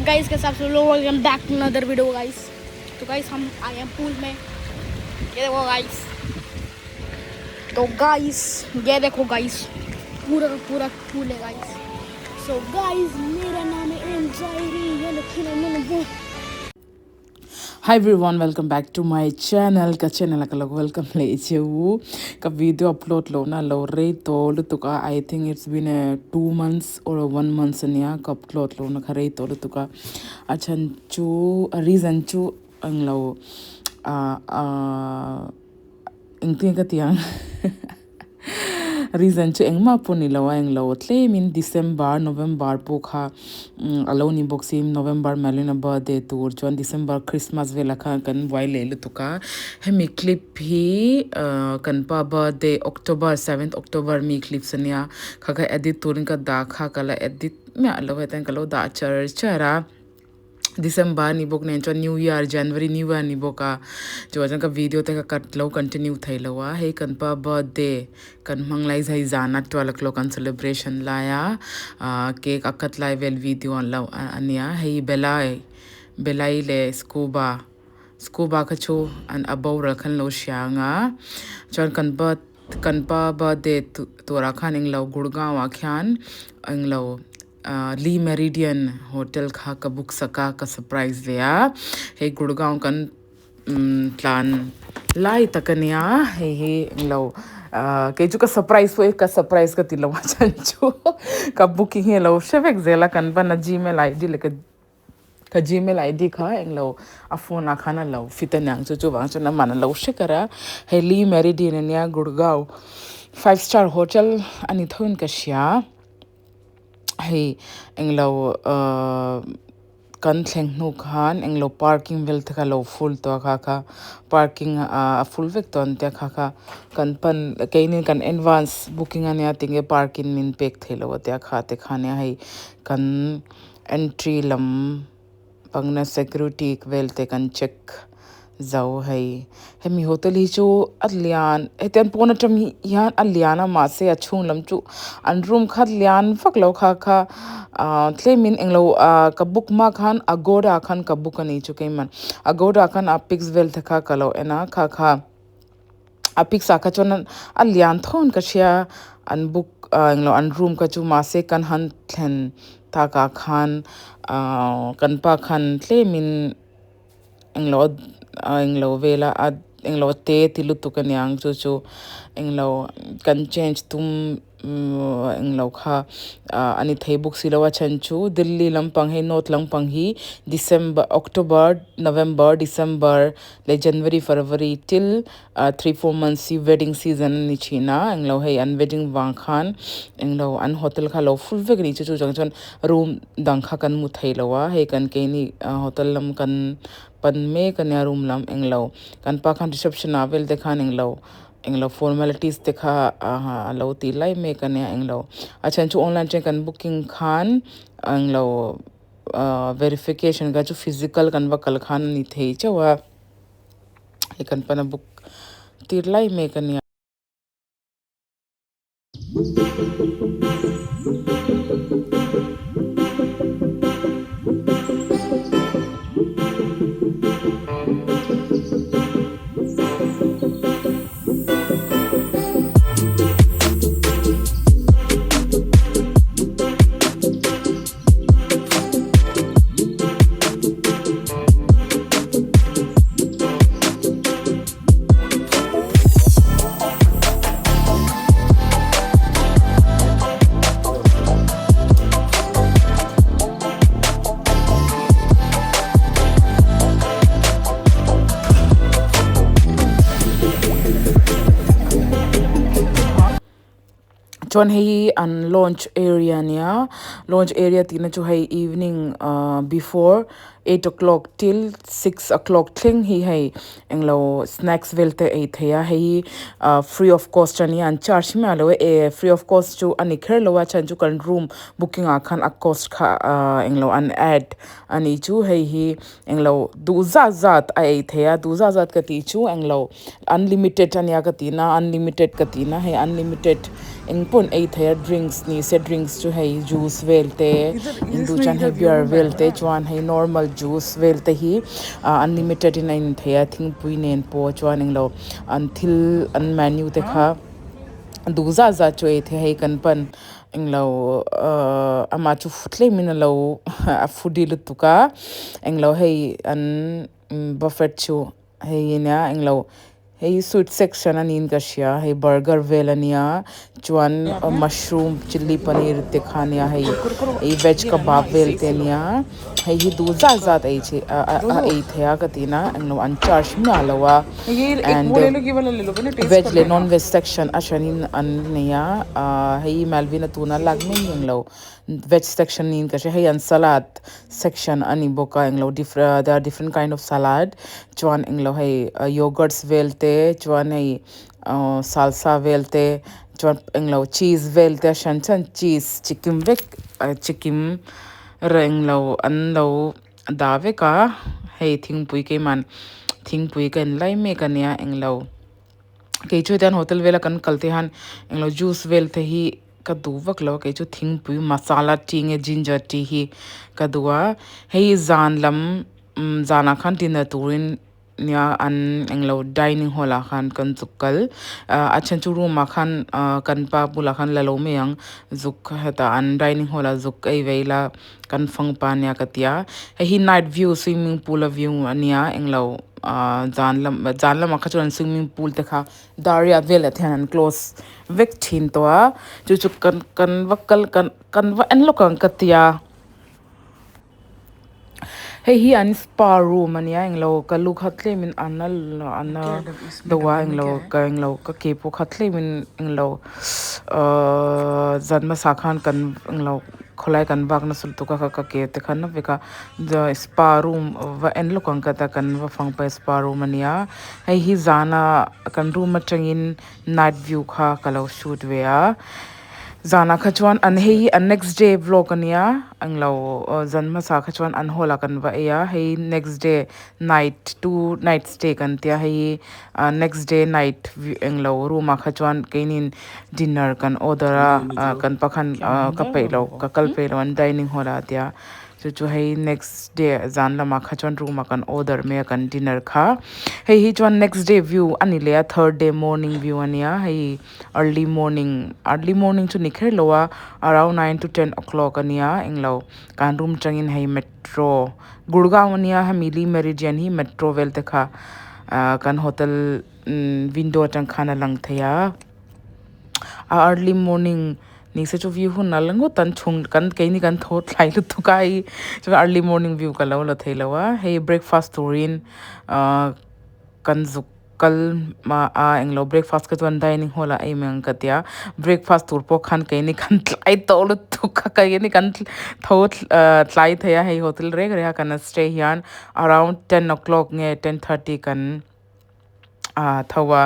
गाइस कैसे आप सब लोग welcome back to another video guys. तो गाइस हम आए हैं पूल में, ये देखो गाइस। तो गाइस ये देखो गाइस, पूरा का पूरा पूल है गाइस। सो गाइस मेरा नाम है एंजाइरी। Hi everyone, welcome back to my channel. Ka channel ka log welcome le ichewu. Ka video upload lo na lo re to lu tuka. I think it's been 2 months or 1 month niya ka upload lo na khare to lu tuka. Achan chu a reason chu ang lo ingting ka tiang. Reason chu engma puni lawa eng lo claim in December November pokha alone boxim November melina birthday tour chuan December Christmas vela kha kan waile lu tuka hemi clip hi kan pa birthday October 7th October mi clip sania kha edit turin ka da kha kala edit me alo hetan kalo da chara December ni bok nen cho New Year January New Year ni boka jo jan ka video te ka cut lo continue thailo wa he kan pa birthday kan manglai zai zana 12 o'clock kan celebration la ya cake akat lai vel video an lo ania he belai le scuba ka chu an abor khan lo shanga chon kan pa birthday tora khan ing lo gurgaon wa khyan ing lo Lee Meridian Hotel kha ka book saka ka surprise veya he Gurgaon kan plan lai takania he lo ke ju ka surprise ka tilo chanchu ka booking he lo shevek zela kan bana Gmail ID le ka Gmail ID kha eng lo a phone a khana lo fitanang chu wang chana man lo shikara he Lee Meridian nia Gurgaon 5-star hotel ani thon ka sha hey englo kan thleng nu khan englo parking vel thaka lo full to kha parking a full vek ton te kha kan pan keinin kan advance booking ania tinge parking min pek thelo te kha te khane hai kan entry lam pangna security vel te kan check zau hai hemi hotel hi chu alian eten pona tam yan aliana ma se achung lam chu an room khat lian fak lo kha claimin englo ka book ma khan agoda khan ka book ani chu keman agoda khan a pixvel thakha kalo ena kha a pix a kha chon alian thon ka sia an book englo an room ka chu ma se kan han thlen ta ka khan kan pa khan claimin englo vela englo te tilu tukanyang chu englo kan change tum englo kha ani thebook silawa chanchu Delhi lampang he north lampang hi December October November December le January February till 3-4 months wedding season ni china englo he an wedding wang khan englo an hotel kha lo full vek ni chu chon room dang kha kan mu thailowa he kan ke ni hotel lam kan pan me kan ya room lam englo kan pa khan reception avel de khan englo formalities te kha lo ti lai me kan ya englo achan chu online check kan booking khan englo verification ga chu physical kan wakal khan ni thei chawa he kan pana book tir lai me kan ya chon hei an launch area nia launch area tina chu hei evening before 8 o'clock till 6 o'clock thing hi hei englo snacks velte ei theya hei free of cost ani an charge me alo free of cost chu ani kher lo wa chan chu kan room booking a khan a cost kha englo an add ani chu hei hi englo du za zat ai theya du za zat ka ti chu englo unlimited ania ka ti na unlimited ka ti na hei unlimited engpon ei theya drinks ni se drinks chu hei juice velte indu chan hei beer velte chuan hei normal juice velte hi unlimited in theya thing pui nen po chuan englo until an menu te kha du za za choi the hei kan pan englo ama chu futle min lo a foodie lu tuka englo hei an buffet chu hei na englo hei sweet section anin ka shia hei burger velania chuan mushroom chili paneer te khania hei veg kebab vel te nia hei hi du za za ai che ai thea ka tina englo an charge ma lawa and veg le non veg section ashanin an nia hei malvina tuna lagmin englo veg section in ka hei an salad section ani boka englo different there are different kind of salad chuan englo hei yogurts velte chuan hei salsa velte chuan englo cheese velte shanchan cheese chicken vek chicken renglo anlo dave ka hei thingpui ke man thingpui kan lai me kania englo ke chu dan hotel vela kan kalte han englo juice velte hi ka duwak lo ke chu thingpui masala tinge ginger tea hi ka duwa hei zan lam zana khan tin turin nia an englo dining hall a khan kan chukal achan chu room a khan kan pa bula khan lalo me yang zuk hata an dining hall a zuk ei veila kan phang pa nia katia hi night view swimming pool a view ania englo janlam kha chuan swimming pool te kha daria vel athian an close vek thin to a chu kan vakal kan va en lokang katia hei hi an spa room ania englo kalu khatle min anna dawa englo ka ke po khatle min englo zanma sakhan kan englo kholai kan bak na sul to ka ke te khan na veka the spa room va en lokang ka ta kan va phang pa spa room ania hei hi zana kan room atangin night view kha kalo shoot we a zana khachuan an hei an next day vlog ania anglo zanma sa khachuan an hola kan va ya hei next day night night stay kan tia hei next day night anglo room khachuan keinin dinner kan order kan pakhan ka peilo ka kal peilo an dining hola tia chu hei next day zan lama khachuan room kan order me kan dinner kha hei hi chuan next day view ani le third day morning view ania hei early morning chu nikher lowa around 9 to 10 o'clock ania englo kan room changin hei metro gurgaon ania hamili meridian hi metro vel te kha kan hotel window tang khana lang thaya early morning ni se chu view hun nalango tan chung kan keini kan thot lai lu tu kai chu early morning view ka lo la theilawa hey breakfast turin kan zuk kal ma englo breakfast ka tuan dining hall a emang katia breakfast tur po khan keini kan tlai to lu tu ka keini kan thot tlai theya hey hotel re re kan stay hian around 10 o'clock nge 10:30 kan thawa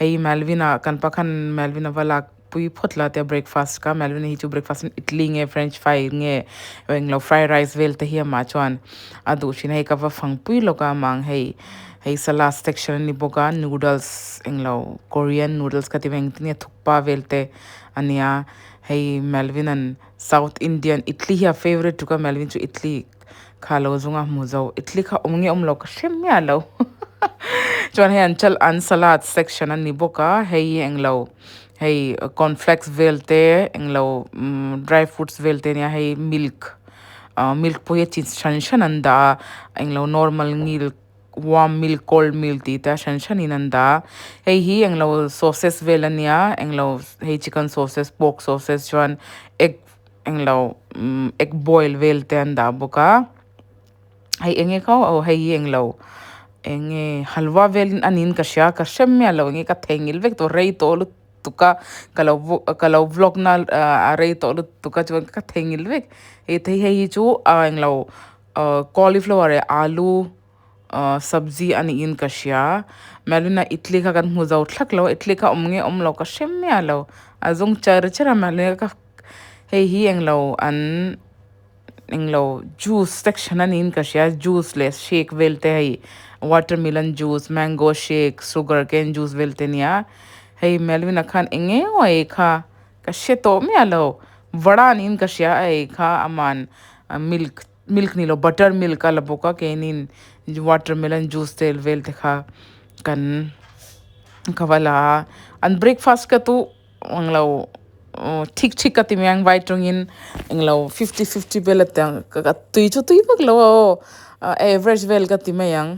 hey Melvina kan pakhan Melvina wala pui photla te breakfast ka Melvina hi chu breakfast idli nge french fry nge englo fried rice vel te hi ma chuan adu shin hey ka wa phang pui loka mang hey salad section ni boka noodles englo korean noodles ka ti beng tin thukpa velte ania hey Melvin an south indian idli hi favorite to ka Melvin chu idli khalo zunga muzo idli kha omnge omlo ka shemya lo chuan hey anchal an salad section ani boka hey englo hey cornflakes velte englo dry fruits velte nia hey milk po ye chan anda englo normal milk warm milk cold milk ti ta shan inanda hey hi englo sauces velania englo hey chicken sauces pork sauces chuan egg englo egg boil velte anda boka hey enge khaw hey englo enge halwa velin anin ka sha ka shemya lo nge ka thengil vek to rei to lu tuka kalau vlog na rei to lu tuka chuan ka thengil vek e thei hei chu englo cauliflower alu sabzi ani in kashia melina itli ka kan muzau thlaklo itli ka omnge omlo ka shemmya lo azong char chara melina ka hei hi englo an englo juice section an in kashia juice less shake velte hei watermelon juice mango shake sugar cane juice velte nia hei melina khan enge oi kha ka sheto me alo vada nin kashia ai kha aman milk nilo butter milk ala boka kenin watermelon juice tel vel tekha kan kavala an breakfast ka tu anglo ठीक ठीक ka timyang vai tungin anglo 50-50 bel atang ka tui chu tui bak lo average vel ka timayang.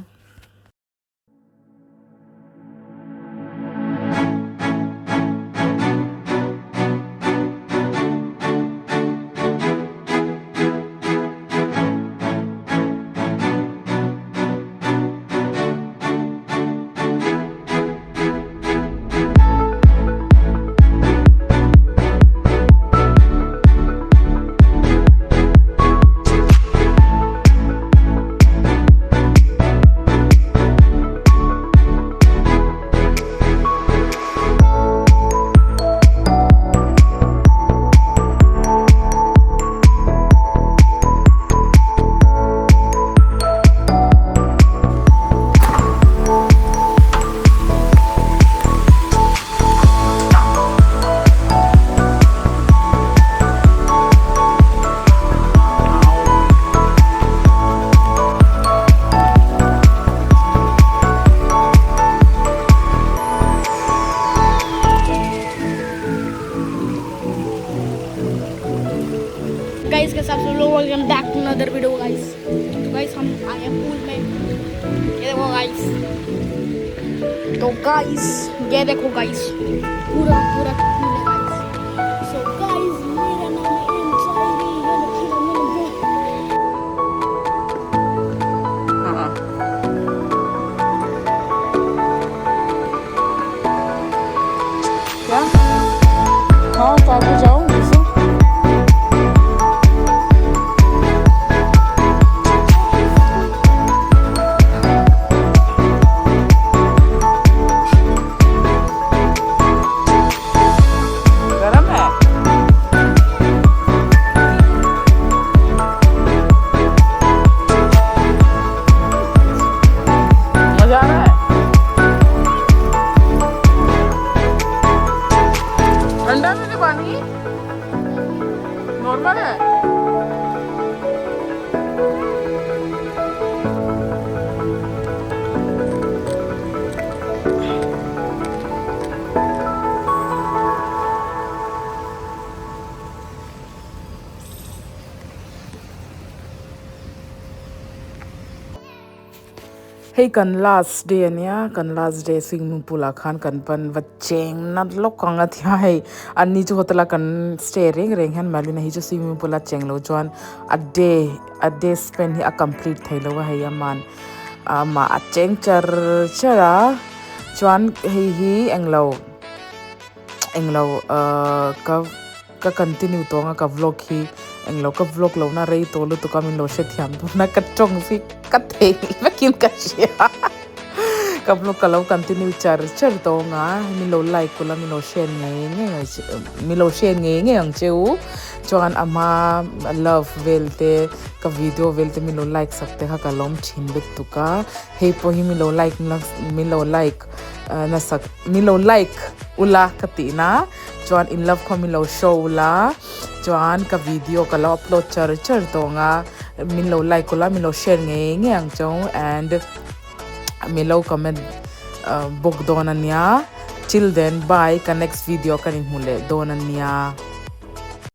Guys के साथ welcome back to another video guys. तो guys हम आए हैं पूल में, ये देखो गाइस। तो गाइस ये देखो गाइस, पूरा पूरा पूल है गाइस। सो गाइस मेरा नाम है इंसाइडी, ये देखिए क्या हाँ पापा जाओ नॉर्मल है। Hey kan last day ania kan last day swimming pool khan kan pan wacheng na lok kanga thia hai ani chu hotla kan stay reng han malu na hi chu swimming pool cheng lo chuan a day spend hi a complete thailo wa hai man ma a cheng chara chuan hi englo ka continue to nga ka vlog hi englo ka vlog lo na rei to lu to kamin lo she thiam to na ka chong fi ka the makin ka shia ka vlog ka lo continue char to nga mi lo like ko la mi lo share nge ang cheu chuan ama love velte ka video velte mi lo like sakte ha ka lom chin bit tu ka he po hi mi lo like na sak mi lo like ula katina chuan in love ko mi lo show la chuan ka video ka lo upload char to nga min lo like ko la min lo share nge ang chong and mi lo comment book donania till then bye ka next video kanin hule donania.